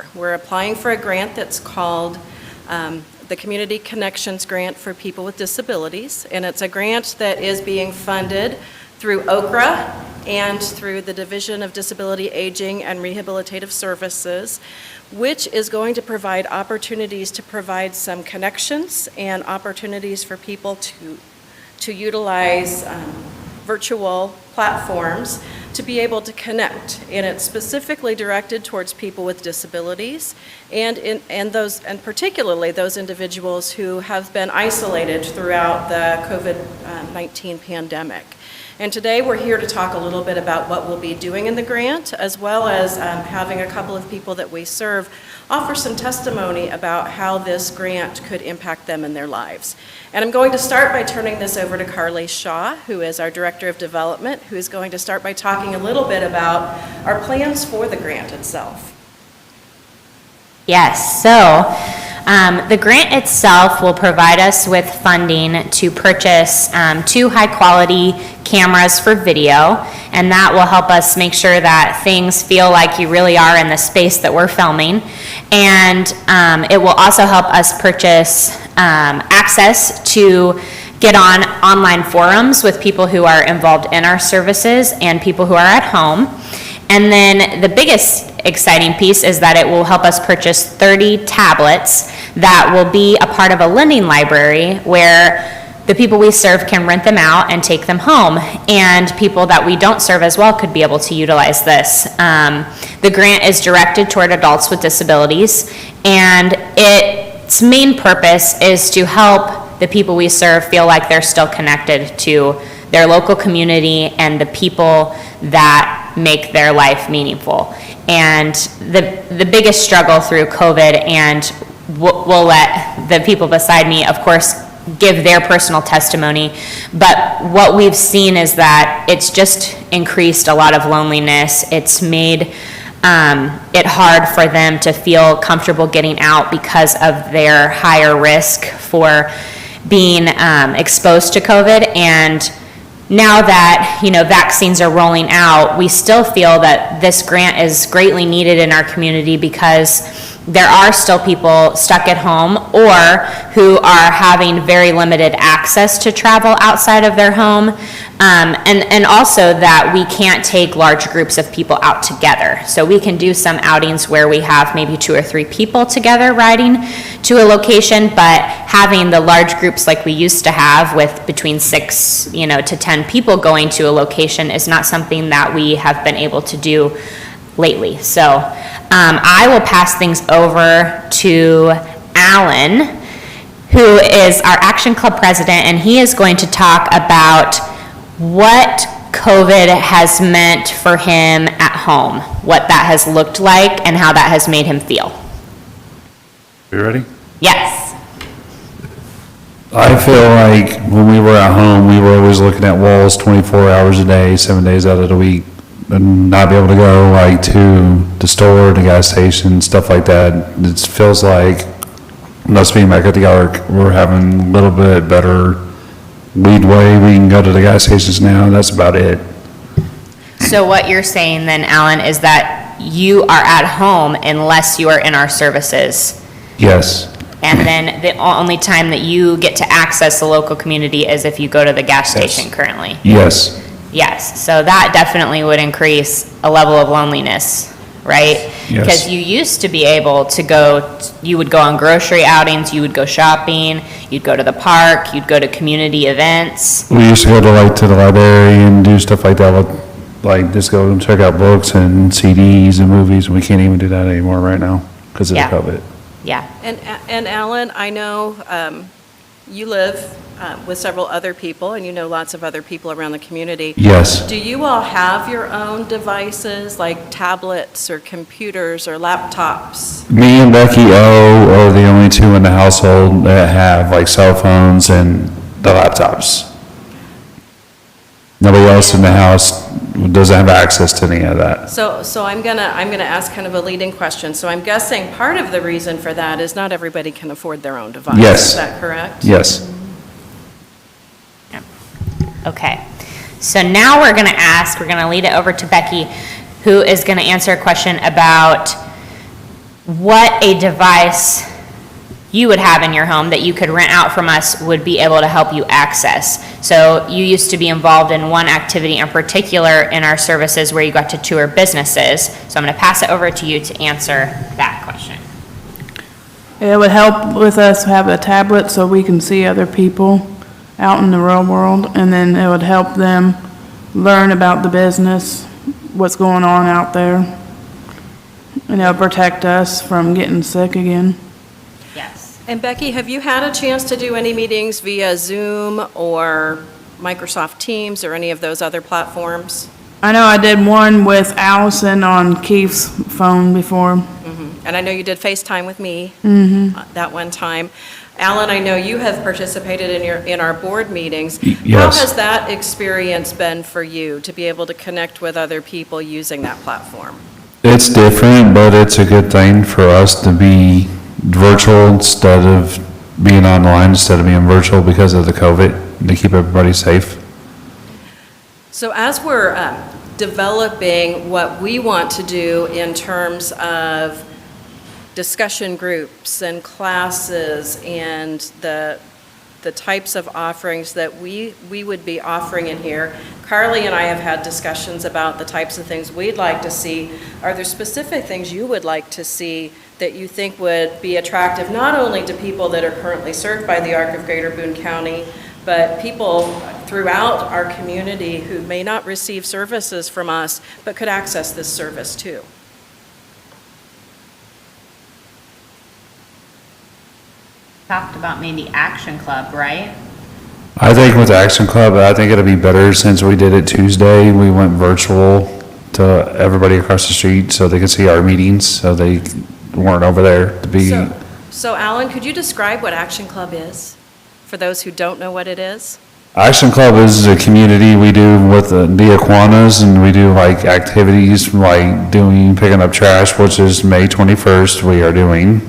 for. We're applying for a grant that's called the Community Connections Grant for People with Disabilities, and it's a grant that is being funded through OCRA and through the Division of Disability Aging and Rehabilitative Services, which is going to provide opportunities to provide some connections and opportunities for people to utilize virtual platforms to be able to connect. And it's specifically directed towards people with disabilities and particularly those individuals who have been isolated throughout the COVID-19 pandemic. And today we're here to talk a little bit about what we'll be doing in the grant, as well as having a couple of people that we serve offer some testimony about how this grant could impact them in their lives. And I'm going to start by turning this over to Carly Shaw, who is our Director of Development, who is going to start by talking a little bit about our plans for the grant itself. Yes, so the grant itself will provide us with funding to purchase 2 high-quality cameras for video, and that will help us make sure that things feel like you really are in the space that we're filming. And it will also help us purchase access to get on online forums with people who are involved in our services and people who are at home. And then the biggest exciting piece is that it will help us purchase 30 tablets that will be a part of a lending library where the people we serve can rent them out and take them home, and people that we don't serve as well could be able to utilize this. The grant is directed toward adults with disabilities, and its main purpose is to help the people we serve feel like they're still connected to their local community and the people that make their life meaningful. And the biggest struggle through COVID, and we'll let the people beside me, of course, give their personal testimony, but what we've seen is that it's just increased a lot of loneliness. It's made it hard for them to feel comfortable getting out because of their higher risk for being exposed to COVID. And now that, vaccines are rolling out, we still feel that this grant is greatly needed in our community because there are still people stuck at home or who are having very limited access to travel outside of their home, and also that we can't take large groups of people out together. So we can do some outings where we have maybe 2 or 3 people together riding to a location, but having the large groups like we used to have with between 6 to 10 people going to a location is not something that we have been able to do lately. So I will pass things over to Alan, who is our Action Club president, and he is going to talk about what COVID has meant for him at home, what that has looked like, and how that has made him feel. You ready? Yes. I feel like when we were at home, we were always looking at walls 24 hours a day, 7 days out of the week, and not be able to go like to the store, the gas station, stuff like that. It feels like us being back at the Arc, we're having a little bit better leadway. We can go to the gas stations now, and that's about it. So what you're saying then, Alan, is that you are at home unless you are in our services. Yes. And then the only time that you get to access the local community is if you go to the gas station currently. Yes. Yes, so that definitely would increase a level of loneliness, right? Yes. Because you used to be able to go, you would go on grocery outings, you would go shopping, you'd go to the park, you'd go to community events. We used to go to the library and do stuff like that, like just go and check out books and CDs and movies, and we can't even do that anymore right now because of the COVID. Yeah. And Alan, I know you live with several other people, and you know lots of other people around the community. Yes. Do you all have your own devices, like tablets or computers or laptops? Me and Becky O are the only 2 in the household that have like cell phones and the laptops. Nobody else in the house doesn't have access to any of that. So I'm gonna ask kind of a leading question. So I'm guessing part of the reason for that is not everybody can afford their own device. Yes. Is that correct? Yes. Okay, so now we're going to lead it over to Becky, who is going to answer a question about what a device you would have in your home that you could rent out from us would be able to help you access. So you used to be involved in one activity in particular in our services where you got to tour businesses. So I'm going to pass it over to you to answer that question. It would help with us have a tablet so we can see other people out in the real world, and then it would help them learn about the business, what's going on out there, and it'll protect us from getting sick again. Yes. And Becky, have you had a chance to do any meetings via Zoom or Microsoft Teams or any of those other platforms? I know I did one with Allison on Keith's phone before. And I know you did FaceTime with me that one time. Alan, I know you have participated in our board meetings. Yes. How has that experience been for you, to be able to connect with other people using that platform? It's different, but it's a good thing for us to be virtual instead of being online, instead of being virtual because of the COVID, to keep everybody safe. So as we're developing what we want to do in terms of discussion groups and classes and the types of offerings that we would be offering in here, Carly and I have had discussions about the types of things we'd like to see. Are there specific things you would like to see that you think would be attractive, not only to people that are currently served by the ARC of Greater Boone County, but people throughout our community who may not receive services from us, but could access this service too? Talked about maybe Action Club, right? I think with Action Club, I think it'll be better since we did it Tuesday. We went virtual to everybody across the street so they could see our meetings, so they weren't over there to be. So Alan, could you describe what Action Club is, for those who don't know what it is? Action Club is a community we do with the Iguanas, and we do like activities like picking up trash, which is May 21st we are doing.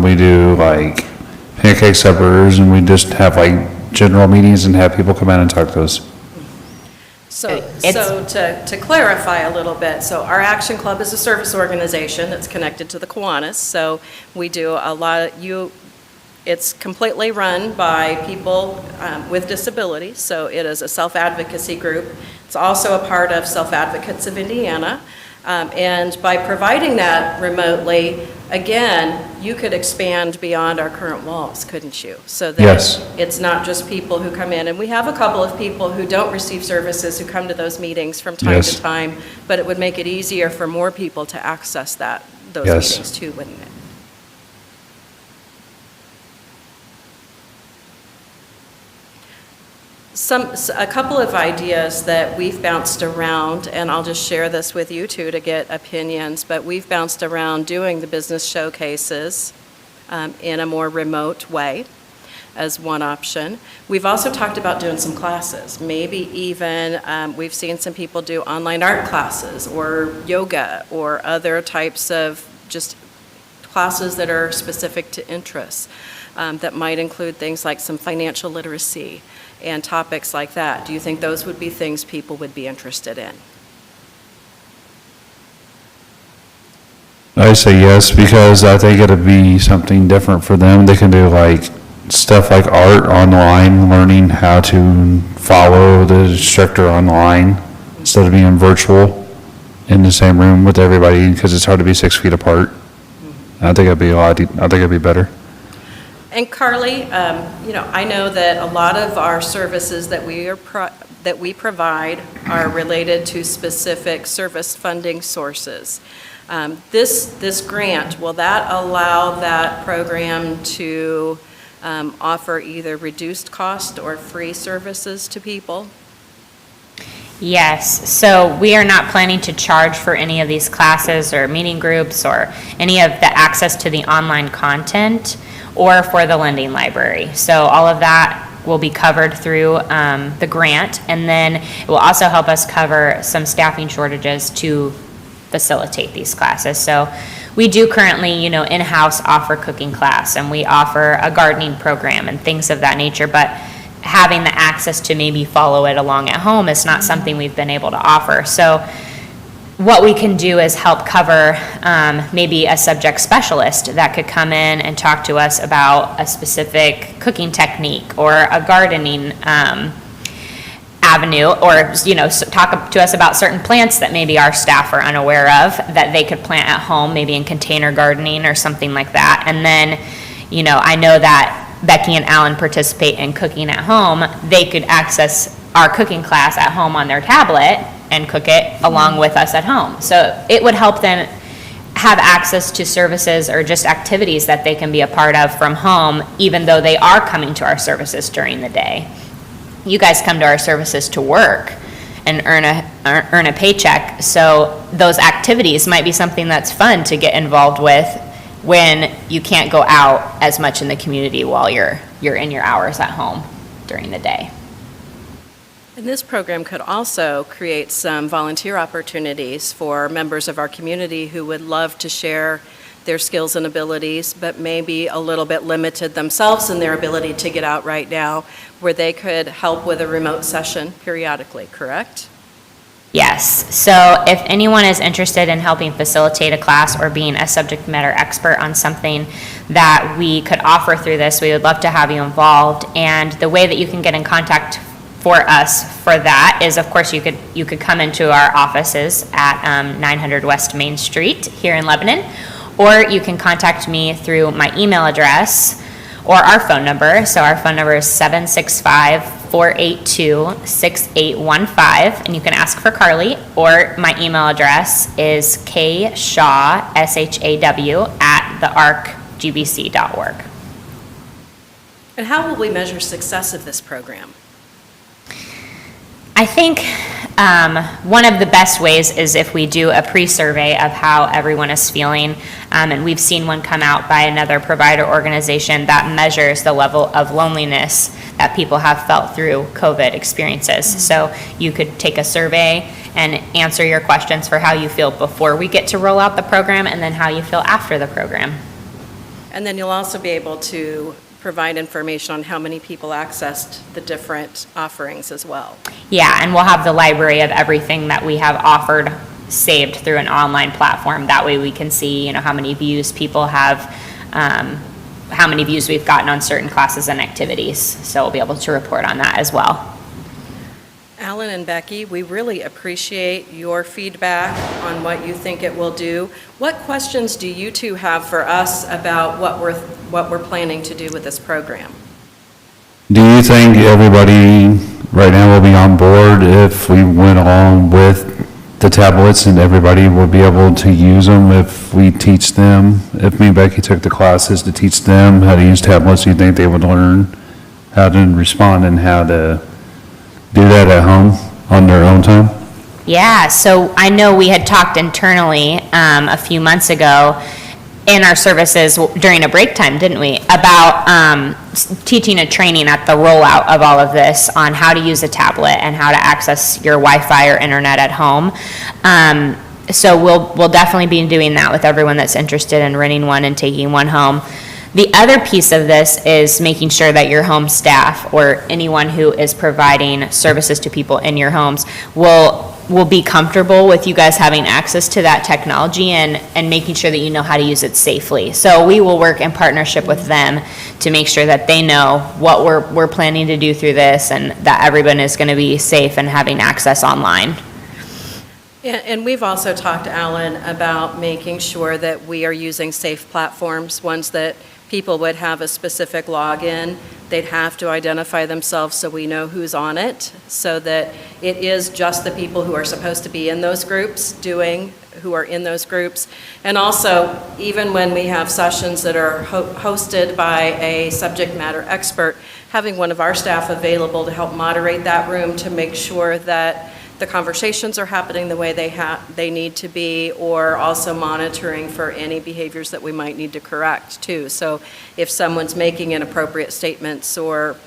We do like pancake suppers, and we just have like general meetings and have people come in and talk to us. So to clarify a little bit, so our Action Club is a service organization that's connected to the Kiwanis. So we do a lot it's completely run by people with disabilities, so it is a self-advocacy group. It's also a part of Self-Advocates of Indiana. And by providing that remotely, again, you could expand beyond our current walls, couldn't you? So that Yes. it's not just people who come in, and we have a couple of people who don't receive services who come to those meetings from time Yes. to time, but it would make it easier for more people to access those Yes. meetings too, wouldn't it? A couple of ideas that we've bounced around, and I'll just share this with you two to get opinions, but we've bounced around doing the business showcases in a more remote way as one option. We've also talked about doing some classes, maybe even we've seen some people do online art classes or yoga or other types of just classes that are specific to interests that might include things like some financial literacy and topics like that. Do you think those would be things people would be interested in? I say yes, because I think it'll be something different for them. They can do like stuff like art online, learning how to follow the instructor online instead of being virtual in the same room with everybody, because it's hard to be 6 feet apart. I think it'd be better. And Carly, I know that a lot of our services that we provide are related to specific service funding sources. This grant, will that allow that program to offer either reduced cost or free services to people? Yes, so we are not planning to charge for any of these classes or meeting groups or any of the access to the online content or for the lending library. So all of that will be covered through the grant, and then it will also help us cover some staffing shortages to facilitate these classes. So we do currently, in-house offer cooking class, and we offer a gardening program and things of that nature, but having the access to maybe follow it along at home is not something we've been able to offer. So what we can do is help cover maybe a subject specialist that could come in and talk to us about a specific cooking technique or a gardening avenue, or talk to us about certain plants that maybe our staff are unaware of that they could plant at home, maybe in container gardening or something like that. And then, I know that Becky and Alan participate in cooking at home. They could access our cooking class at home on their tablet and cook it along with us at home. So it would help them have access to services or just activities that they can be a part of from home, even though they are coming to our services during the day. You guys come to our services to work and earn a paycheck, so those activities might be something that's fun to get involved with when you can't go out as much in the community while you're in your hours at home during the day. And this program could also create some volunteer opportunities for members of our community who would love to share their skills and abilities, but maybe a little bit limited themselves in their ability to get out right now, where they could help with a remote session periodically, correct? Yes. So if anyone is interested in helping facilitate a class or being a subject matter expert on something that we could offer through this, we would love to have you involved. And the way that you can get in contact for us for that is, of course, you could come into our offices at 900 West Main Street here in Lebanon, or you can contact me through my email address or our phone number. So our phone number is 765-482-6815, and you can ask for Carly, or my email address is kshaw, SHAW, @thearcgbc.org. And how will we measure success of this program? I think one of the best ways is if we do a pre-survey of how everyone is feeling, and we've seen one come out by another provider organization that measures the level of loneliness that people have felt through COVID experiences. So you could take a survey and answer your questions for how you feel before we get to roll out the program, and then how you feel after the program. And then you'll also be able to provide information on how many people accessed the different offerings as well. Yeah, and we'll have the library of everything that we have offered saved through an online platform. That way we can see, how many views people have, how many views we've gotten on certain classes and activities. So we'll be able to report on that as well. Alan and Becky, we really appreciate your feedback on what you think it will do. What questions do you two have for us about what we're planning to do with this program? Do you think everybody right now will be on board if we went along with the tablets, and everybody will be able to use them if we teach them? If me and Becky took the classes to teach them how to use tablets, do you think they would learn how to respond and how to do that at home on their own time? Yeah, so I know we had talked internally a few months ago in our services during a break time, didn't we, about teaching a training at the rollout of all of this on how to use a tablet and how to access your Wi-Fi or internet at home. So we'll definitely be doing that with everyone that's interested in renting one and taking one home. The other piece of this is making sure that your home staff or anyone who is providing services to people in your homes will be comfortable with you guys having access to that technology and making sure that you know how to use it safely. So we will work in partnership with them to make sure that they know what we're planning to do through this, and that everyone is going to be safe and having access online. And we've also talked to Alan about making sure that we are using safe platforms, ones that people would have a specific login. They'd have to identify themselves so we know who's on it, so that it is just the people who are supposed to be in those groups who are in those groups. And also, even when we have sessions that are hosted by a subject matter expert, having one of our staff available to help moderate that room to make sure that the conversations are happening the way they need to be, or also monitoring for any behaviors that we might need to correct too. So if someone's making inappropriate statements or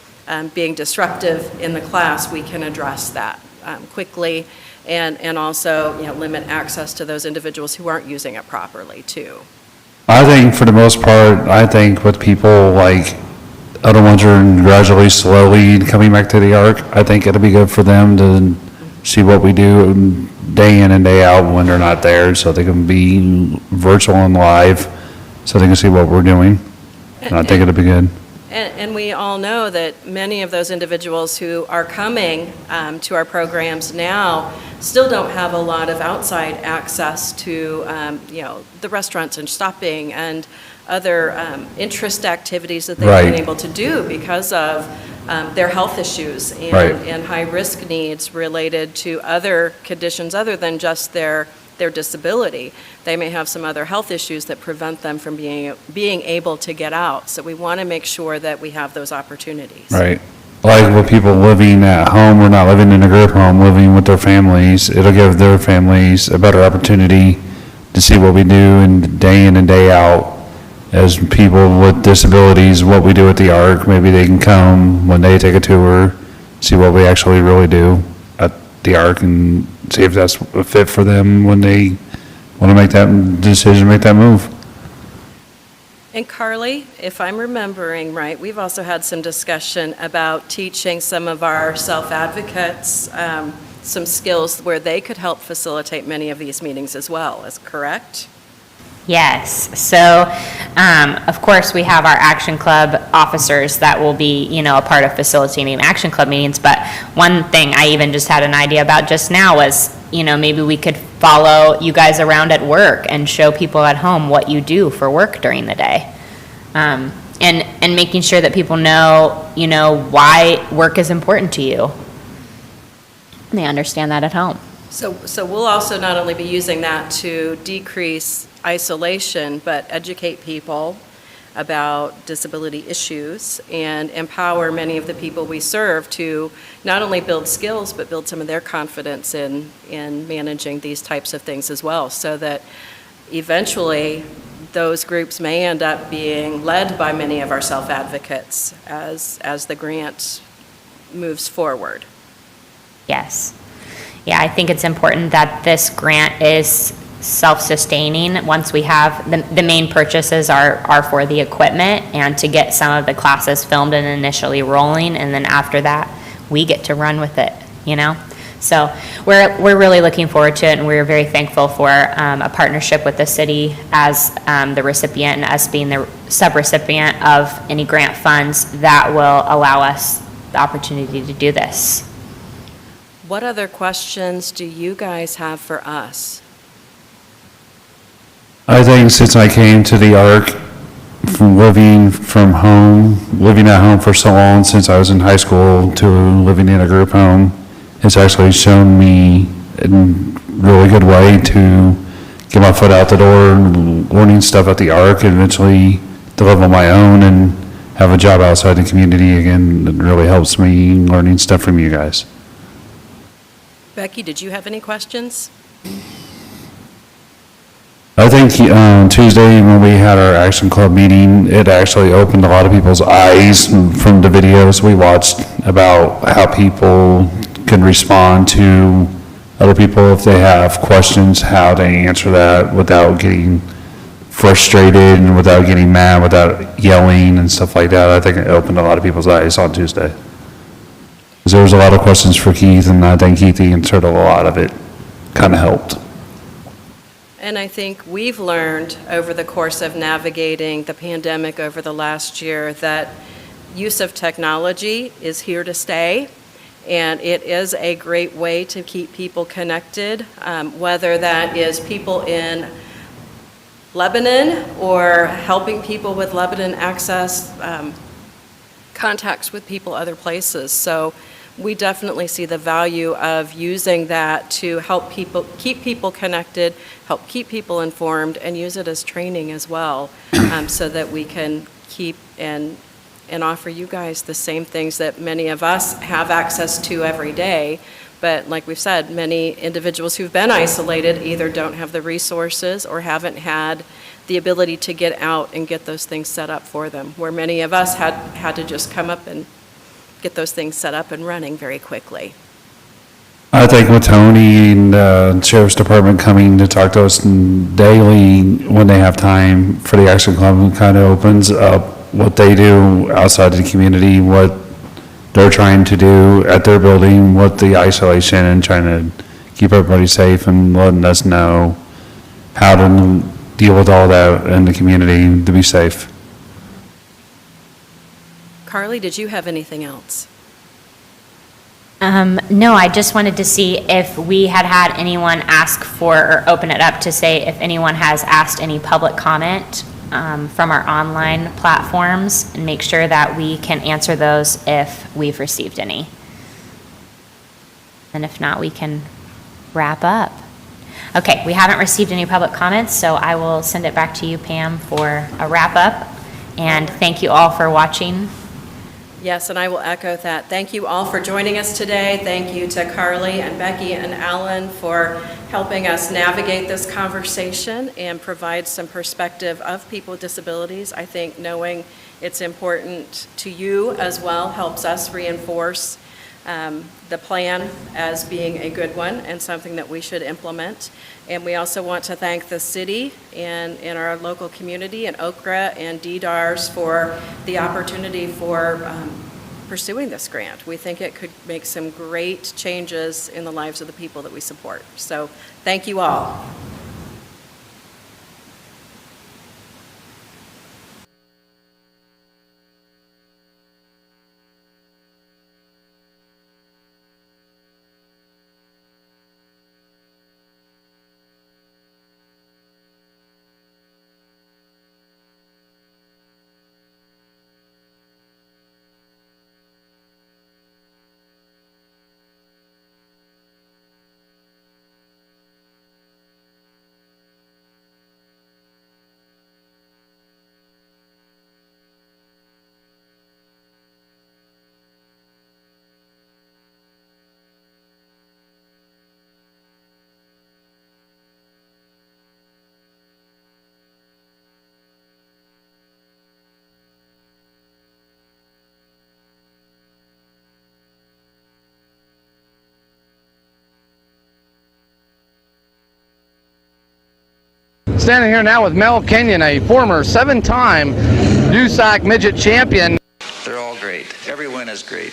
being disruptive in the class, we can address that quickly, and also limit access to those individuals who aren't using it properly too. I think for the most part, with people like other ones are gradually, slowly coming back to the ARC, I think it'll be good for them to see what we do and day in and day out when they're not there, so they can be virtual and live, so they can see what we're doing. And I think it'll be good. And we all know that many of those individuals who are coming to our programs now still don't have a lot of outside access to, the restaurants and shopping and other interest activities that they've been Right. able to do because of their health issues Right. and high-risk needs related to other conditions other than just their disability. They may have some other health issues that prevent them from being able to get out. So we want to make sure that we have those opportunities. Right. Like with people living at home or not living in a group home, living with their families, it'll give their families a better opportunity to see what we do in and day out as people with disabilities, what we do at the Arc. Maybe they can come when they take a tour, see what we actually really do at the Arc and see if that's a fit for them when they want to make that decision, make that move. And Carly, if I'm remembering right, we've also had some discussion about teaching some of our self-advocates some skills where they could help facilitate many of these meetings as well, is correct? Yes, so, of course, we have our Action Club officers that will be, a part of facilitating Action Club meetings, but one thing I even just had an idea about just now was, maybe we could follow you guys around at work and show people at home what you do for work during the day. And making sure that people know, why work is important to you. And they understand that at home. So we'll also not only be using that to decrease isolation, but educate people about disability issues and empower many of the people we serve to not only build skills, but build some of their confidence in managing these types of things as well, so that eventually those groups may end up being led by many of our self-advocates as the grant moves forward. Yes. Yeah, I think it's important that this grant is self-sustaining. Once we have, the main purchases are for the equipment and to get some of the classes filmed and initially rolling, and then after that, we get to run with it, So we're really looking forward to it, and we're very thankful for a partnership with the city as the recipient and us being the subrecipient of any grant funds that will allow us the opportunity to do this. What other questions do you guys have for us? I think since I came to the Arc, from living at home for so long since I was in high school to living in a group home, it's actually shown me in a really good way to get my foot out the door, learning stuff at the Arc, and eventually to live on my own and have a job outside the community again. It really helps me learning stuff from you guys. Becky, did you have any questions? I think Tuesday when we had our Action Club meeting, it actually opened a lot of people's eyes from the videos we watched about how people can respond to other people if they have questions, how to answer that without getting frustrated and without getting mad, without yelling and stuff like that. I think it opened a lot of people's eyes on Tuesday. 'Cause there was a lot of questions for Keith, and I think Keith answered a lot of it. Kind of helped. And I think we've learned over the course of navigating the pandemic over the last year that use of technology is here to stay, and it is a great way to keep people connected, whether that is people in Lebanon or helping people with Lebanon access contacts with people other places. So we definitely see the value of using that to help people, keep people connected, help keep people informed, and use it as training as well, so that we can keep and offer you guys the same things that many of us have access to every day. But like we've said, many individuals who've been isolated either don't have the resources or haven't had the ability to get out and get those things set up for them, where many of us had to just come up and get those things set up and running very quickly. I think with Tony and the Sheriff's Department coming to talk to us daily when they have time for the Action Club, it kind of opens up what they do outside the community, what they're trying to do at their building, what the isolation and trying to keep everybody safe and letting us know how to deal with all that in the community to be safe. Carly, did you have anything else? No, I just wanted to see if we had anyone ask for, or open it up to say if anyone has asked any public comment from our online platforms, and make sure that we can answer those if we've received any. And if not, we can wrap up. Okay, we haven't received any public comments, so I will send it back to you, Pam, for a wrap up. And thank you all for watching. Yes, and I will echo that. Thank you all for joining us today. Thank you to Carly and Becky and Alan for helping us navigate this conversation and provide some perspective of people with disabilities. I think knowing it's important to you as well helps us reinforce the plan as being a good one and something that we should implement. And we also want to thank the city and our local community and Okra and DDARS for the opportunity for pursuing this grant. We think it could make some great changes in the lives of the people that we support. So thank you all. Standing here now with Mel Kenyon, a former 7-time USAC midget champion. They're all great. Every win is great.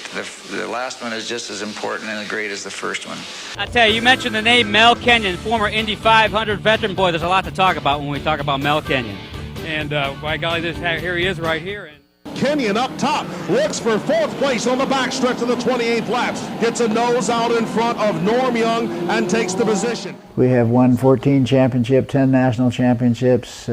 The last one is just as important and as great as the first one. I tell you mentioned the name Mel Kenyon, former Indy 500 veteran. Boy, there's a lot to talk about when we talk about Mel Kenyon. And by golly, here he is right here. Kenyon up top, looks for 4th place on the backstretch of the 28th laps, gets a nose out in front of Norm Young and takes the position. We have won 14 championships, 10 national championships,